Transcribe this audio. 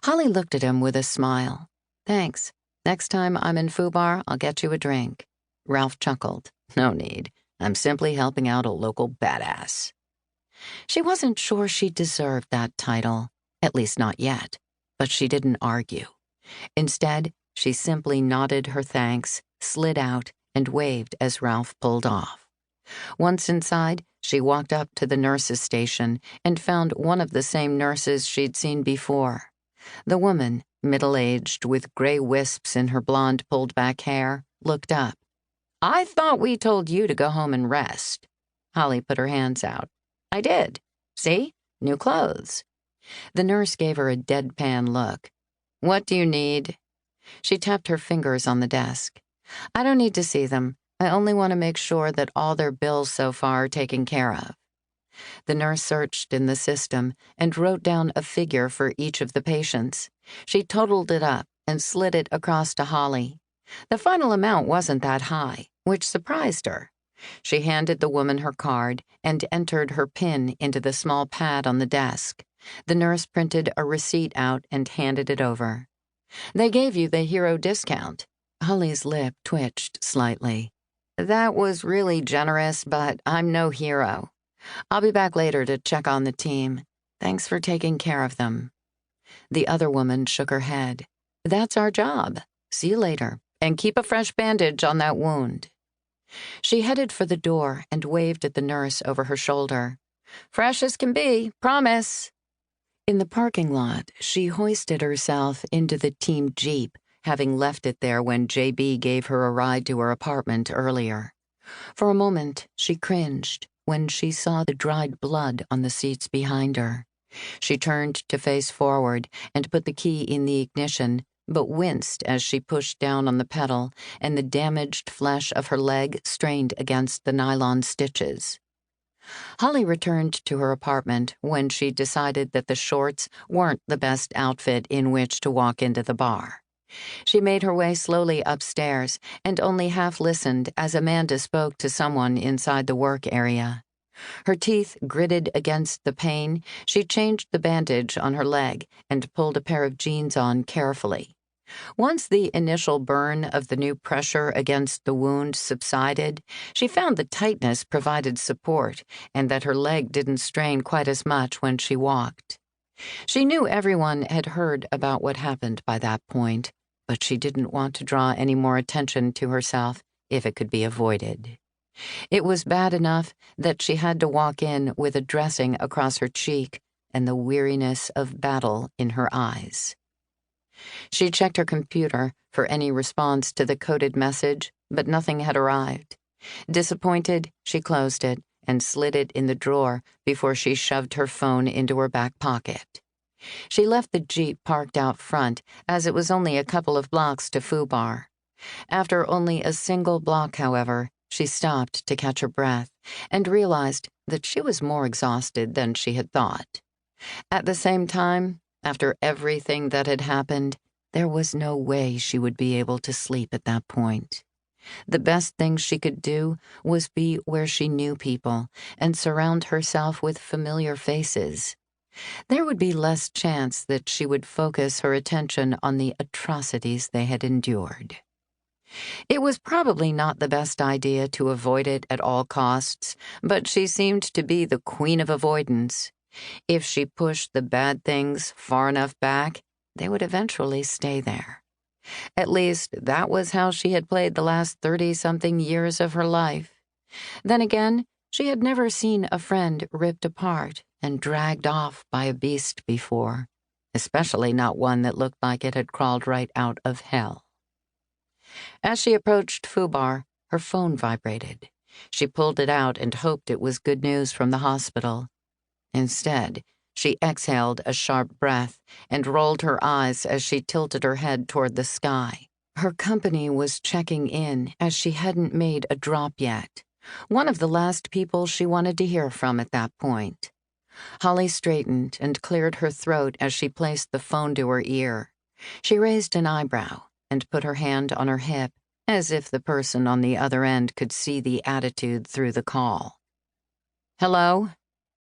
Holly looked at him with a smile. "Thanks. Next time I'm in Foo Bar, I'll get you a drink." Ralph chuckled. "No need. I'm simply helping out a local badass." She wasn't sure she deserved that title, at least not yet, but she didn't argue. Instead, she simply nodded her thanks, slid out, and waved as Ralph pulled off. Once inside, she walked up to the nurse's station and found one of the same nurses she'd seen before. The woman, middle-aged with gray wisps in her blonde pulled-back hair, looked up. "I thought we told you to go home and rest." Holly put her hands out. "I did. See? New clothes." The nurse gave her a deadpan look. "What do you need?" She tapped her fingers on the desk. "I don't need to see them. I only want to make sure that all their bills so far are taken care of." The nurse searched in the system and wrote down a figure for each of the patients. She totaled it up and slid it across to Holly. The final amount wasn't that high, which surprised her. She handed the woman her card and entered her PIN into the small pad on the desk. The nurse printed a receipt out and handed it over. "They gave you the hero discount." Holly's lip twitched slightly. "That was really generous, but I'm no hero. I'll be back later to check on the team. Thanks for taking care of them." The other woman shook her head. "That's our job. See you later, and keep a fresh bandage on that wound." She headed for the door and waved at the nurse over her shoulder. "Fresh as can be, promise." In the parking lot, she hoisted herself into the team Jeep, having left it there when JB gave her a ride to her apartment earlier. For a moment, she cringed when she saw the dried blood on the seats behind her. She turned to face forward and put the key in the ignition, but winced as she pushed down on the pedal and the damaged flesh of her leg strained against the nylon stitches. Holly returned to her apartment when she decided that the shorts weren't the best outfit in which to walk into the bar. She made her way slowly upstairs and only half listened as Amanda spoke to someone inside the work area. Her teeth gritted against the pain. She changed the bandage on her leg and pulled a pair of jeans on carefully. Once the initial burn of the new pressure against the wound subsided, she found the tightness provided support and that her leg didn't strain quite as much when she walked. She knew everyone had heard about what happened by that point, but she didn't want to draw any more attention to herself if it could be avoided. It was bad enough that she had to walk in with a dressing across her cheek and the weariness of battle in her eyes. She checked her computer for any response to the coded message, but nothing had arrived. Disappointed, she closed it and slid it in the drawer before she shoved her phone into her back pocket. She left the Jeep parked out front, as it was only a couple of blocks to Foo Bar. After only a single block, however, she stopped to catch her breath and realized that she was more exhausted than she had thought. At the same time, after everything that had happened, there was no way she would be able to sleep at that point. The best thing she could do was be where she knew people and surround herself with familiar faces. There would be less chance that she would focus her attention on the atrocities they had endured. It was probably not the best idea to avoid it at all costs, but she seemed to be the queen of avoidance. If she pushed the bad things far enough back, they would eventually stay there. At least, that was how she had played the last 30-something years of her life. Then again, she had never seen a friend ripped apart and dragged off by a beast before, especially not one that looked like it had crawled right out of hell. As she approached Foo Bar, her phone vibrated. She pulled it out and hoped it was good news from the hospital. Instead, she exhaled a sharp breath and rolled her eyes as she tilted her head toward the sky. Her company was checking in as she hadn't made a drop yet, one of the last people she wanted to hear from at that point. Holly straightened and cleared her throat as she placed the phone to her ear. She raised an eyebrow and put her hand on her hip, as if the person on the other end could see the attitude through the call. "Hello?"